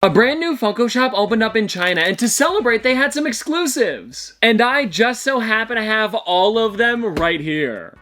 A brand new Funko shop opened up in China, and to celebrate, they had some exclusives. And I just so happen to have all of them right here.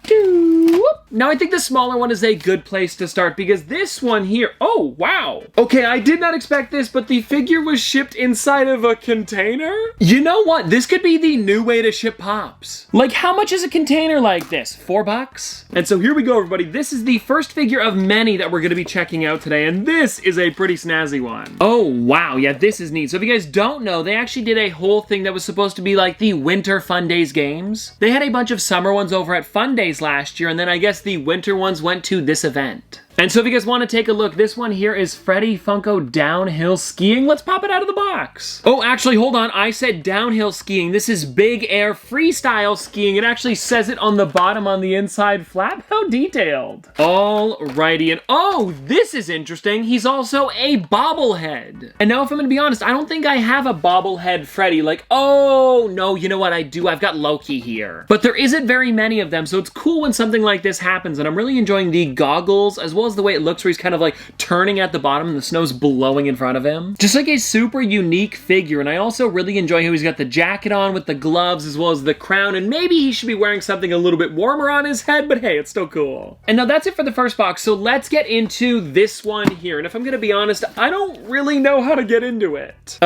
Now, I think the smaller one is a good place to start because this one here, oh, wow. Okay, I did not expect this, but the figure was shipped inside of a container? You know what? This could be the new way to ship Pops. Like, how much is a container like this? $4? And so here we go, everybody. This is the first figure of many that we're gonna be checking out today, and this is a pretty snazzy one. Oh, wow, yeah, this is neat. So if you guys don't know, they actually did a whole thing that was supposed to be like the Winter Fun Days games. They had a bunch of summer ones over at Fun Days last year, and then I guess the winter ones went to this event. And so if you guys want to take a look, this one here is Freddy Funko Downhill Skiing. Let's pop it out of the box. Oh, actually, hold on. I said downhill skiing. This is big air freestyle skiing. It actually says it on the bottom on the inside flap. How detailed. Alrighty, and oh, this is interesting. He's also a bobblehead. And now if I'm gonna be honest, I don't think I have a bobblehead Freddy. Like, oh, no, you know what I do? I've got Loki here. But there isn't very many of them, so it's cool when something like this happens, and I'm really enjoying the goggles as well as the way it looks where he's kind of like turning at the bottom and the snow's blowing in front of him. Just like a super unique figure, and I also really enjoy how he's got the jacket on with the gloves as well as the crown, and maybe he should be wearing something a little bit warmer on his head, but hey, it's still cool. And now that's it for the first box, so let's get into this one here, and if I'm gonna be honest, I don't really know how to get into it.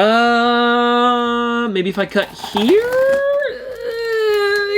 Maybe if I cut here?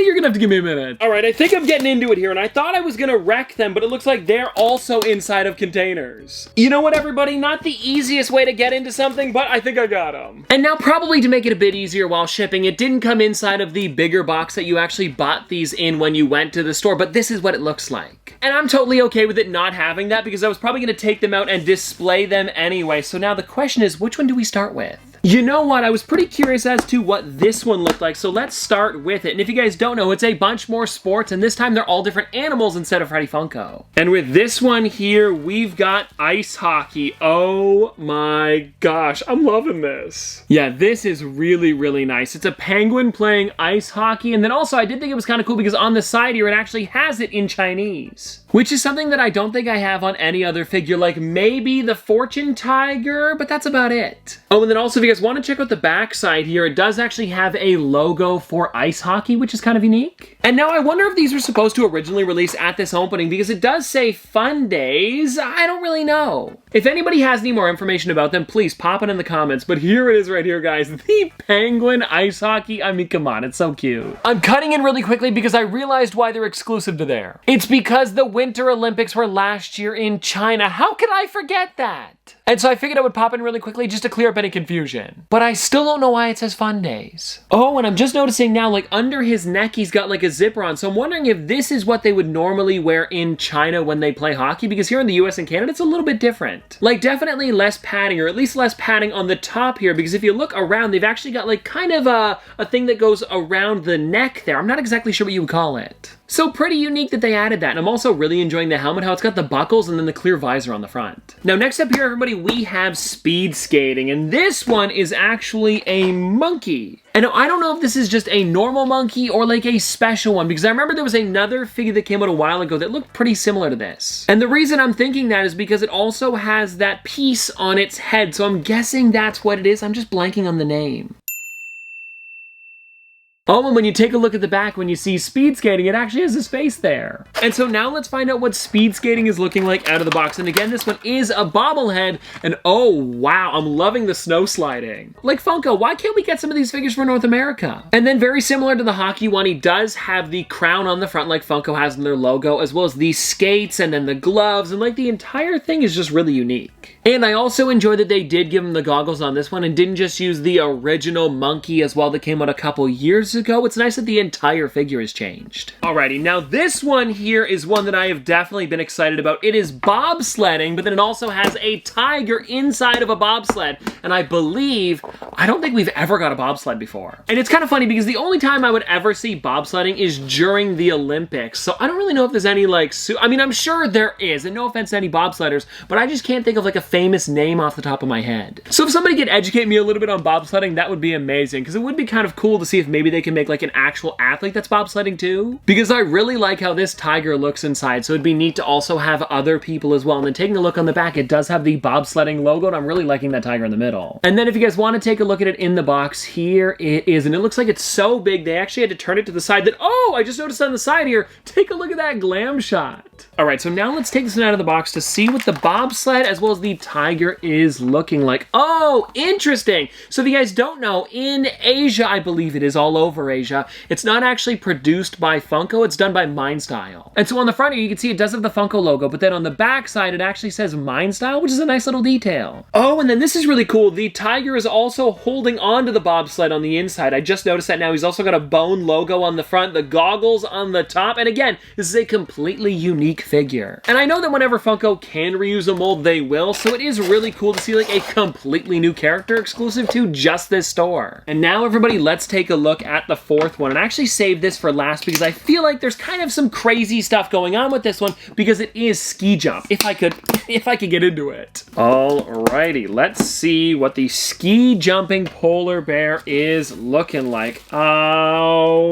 You're gonna have to give me a minute. All right, I think I'm getting into it here, and I thought I was gonna wreck them, but it looks like they're also inside of containers. You know what, everybody? Not the easiest way to get into something, but I think I got them. And now, probably to make it a bit easier while shipping, it didn't come inside of the bigger box that you actually bought these in when you went to the store, but this is what it looks like. And I'm totally okay with it not having that because I was probably gonna take them out and display them anyway. So now the question is, which one do we start with? You know what? I was pretty curious as to what this one looked like, so let's start with it. And if you guys don't know, it's a bunch more sports, and this time they're all different animals instead of Freddy Funko. And with this one here, we've got ice hockey. Oh my gosh, I'm loving this. Yeah, this is really, really nice. It's a penguin playing ice hockey, and then also I did think it was kind of cool because on the side here, it actually has it in Chinese, which is something that I don't think I have on any other figure, like maybe the Fortune Tiger, but that's about it. Oh, and then also if you guys want to check out the back side here, it does actually have a logo for ice hockey, which is kind of unique. And now I wonder if these were supposed to originally release at this opening because it does say Fun Days. I don't really know. If anybody has any more information about them, please pop it in the comments. But here it is right here, guys. The penguin ice hockey. I mean, come on, it's so cute. I'm cutting in really quickly because I realized why they're exclusive to there. It's because the Winter Olympics were last year in China. How could I forget that? And so I figured I would pop in really quickly just to clear up any confusion. But I still don't know why it says Fun Days. Oh, and I'm just noticing now, like under his neck, he's got like a zipper on. So I'm wondering if this is what they would normally wear in China when they play hockey, because here in the US and Canada, it's a little bit different. Like definitely less padding, or at least less padding on the top here, because if you look around, they've actually got like kind of a thing that goes around the neck there. I'm not exactly sure what you would call it. So pretty unique that they added that, and I'm also really enjoying the helmet, how it's got the buckles and then the clear visor on the front. Now next up here, everybody, we have speed skating, and this one is actually a monkey. And I don't know if this is just a normal monkey or like a special one, because I remember there was another figure that came out a while ago that looked pretty similar to this. And the reason I'm thinking that is because it also has that piece on its head, so I'm guessing that's what it is. I'm just blanking on the name. Oh, and when you take a look at the back, when you see speed skating, it actually has his face there. And so now let's find out what speed skating is looking like out of the box. And again, this one is a bobblehead, and oh wow, I'm loving the snow sliding. Like Funko, why can't we get some of these figures for North America? And then very similar to the hockey one, he does have the crown on the front like Funko has in their logo, as well as the skates and then the gloves, and like the entire thing is just really unique. And I also enjoy that they did give him the goggles on this one and didn't just use the original monkey as well that came out a couple years ago. It's nice that the entire figure has changed. Alrighty, now this one here is one that I have definitely been excited about. It is bobsledding, but then it also has a tiger inside of a bobsled. And I don't think we've ever got a bobsled before. And it's kind of funny because the only time I would ever see bobsledding is during the Olympics. So I don't really know if there's any like, I mean, I'm sure there is, and no offense to any bobsledders, but I just can't think of like a famous name off the top of my head. So if somebody could educate me a little bit on bobsledding, that would be amazing, because it would be kind of cool to see if maybe they can can make like an actual athlete that's bobsledding too. Because I really like how this tiger looks inside, so it'd be neat to also have other people as well. And then taking a look on the back, it does have the bobsledding logo, and I'm really liking that tiger in the middle. And then if you guys want to take a look at it in the box, here it is. And it looks like it's so big, they actually had to turn it to the side that, oh, I just noticed on the side here, take a look at that glam shot. All right, so now let's take this one out of the box to see what the bobsled as well as the tiger is looking like. Oh, interesting. So if you guys don't know, in Asia, I believe it is all over Asia, it's not actually produced by Funko, it's done by MindStyle. And so on the front here, you can see it does have the Funko logo, but then on the back side, it actually says MindStyle, which is a nice little detail. Oh, and then this is really cool. The tiger is also holding onto the bobsled on the inside. I just noticed that now. He's also got a bone logo on the front, the goggles on the top, and again, this is a completely unique figure. And I know that whenever Funko can reuse a mold, they will, so it is really cool to see like a completely new character exclusive to just this store. And now everybody, let's take a look at the fourth one. And I actually saved this for last because I feel like there's kind of some crazy stuff going on with this one because it is ski jump, if I could get into it. Alrighty, let's see what the ski jumping polar bear is looking like. Oh,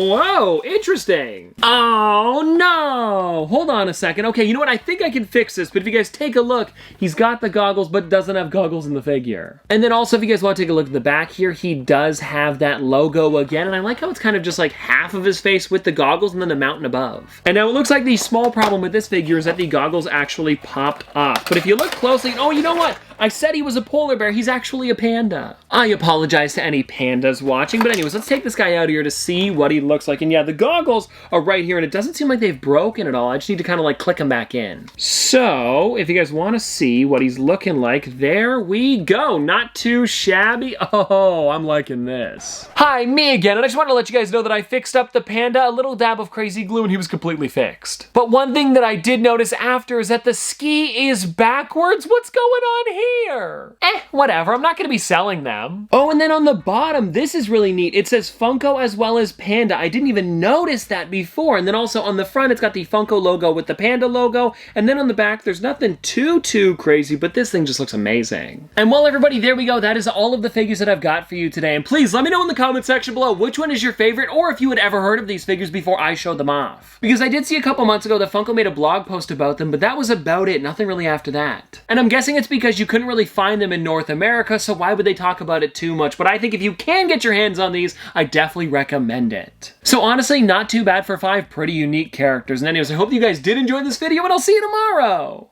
whoa, interesting. Oh no, hold on a second. Okay, you know what, I think I can fix this, but if you guys take a look, he's got the goggles, but doesn't have goggles in the figure. And then also, if you guys want to take a look at the back here, he does have that logo again, and I like how it's kind of just like half of his face with the goggles and then the mountain above. And now it looks like the small problem with this figure is that the goggles actually popped off. But if you look closely, oh, you know what? I said he was a polar bear. He's actually a panda. I apologize to any pandas watching, but anyways, let's take this guy out here to see what he looks like. And yeah, the goggles are right here, and it doesn't seem like they've broken at all. I just need to kind of like click them back in. So, if you guys want to see what he's looking like, there we go. Not too shabby. Oh, I'm liking this. Hi, me again, and I just want to let you guys know that I fixed up the panda, a little dab of crazy glue, and he was completely fixed. But one thing that I did notice after is that the ski is backwards. What's going on here? Whatever, I'm not gonna be selling them. Oh, and then on the bottom, this is really neat. It says Funko as well as Panda. I didn't even notice that before. And then also on the front, it's got the Funko logo with the Panda logo. And then on the back, there's nothing too crazy, but this thing just looks amazing. And well, everybody, there we go. That is all of the figures that I've got for you today. And please let me know in the comment section below which one is your favorite, or if you had ever heard of these figures before I showed them off. Because I did see a couple months ago that Funko made a blog post about them, but that was about it. Nothing really after that. And I'm guessing it's because you couldn't really find them in North America, so why would they talk about it too much? But I think if you can get your hands on these, I definitely recommend it. So honestly, not too bad for 5 pretty unique characters. And anyways, I hope you guys did enjoy this video, and I'll see you tomorrow!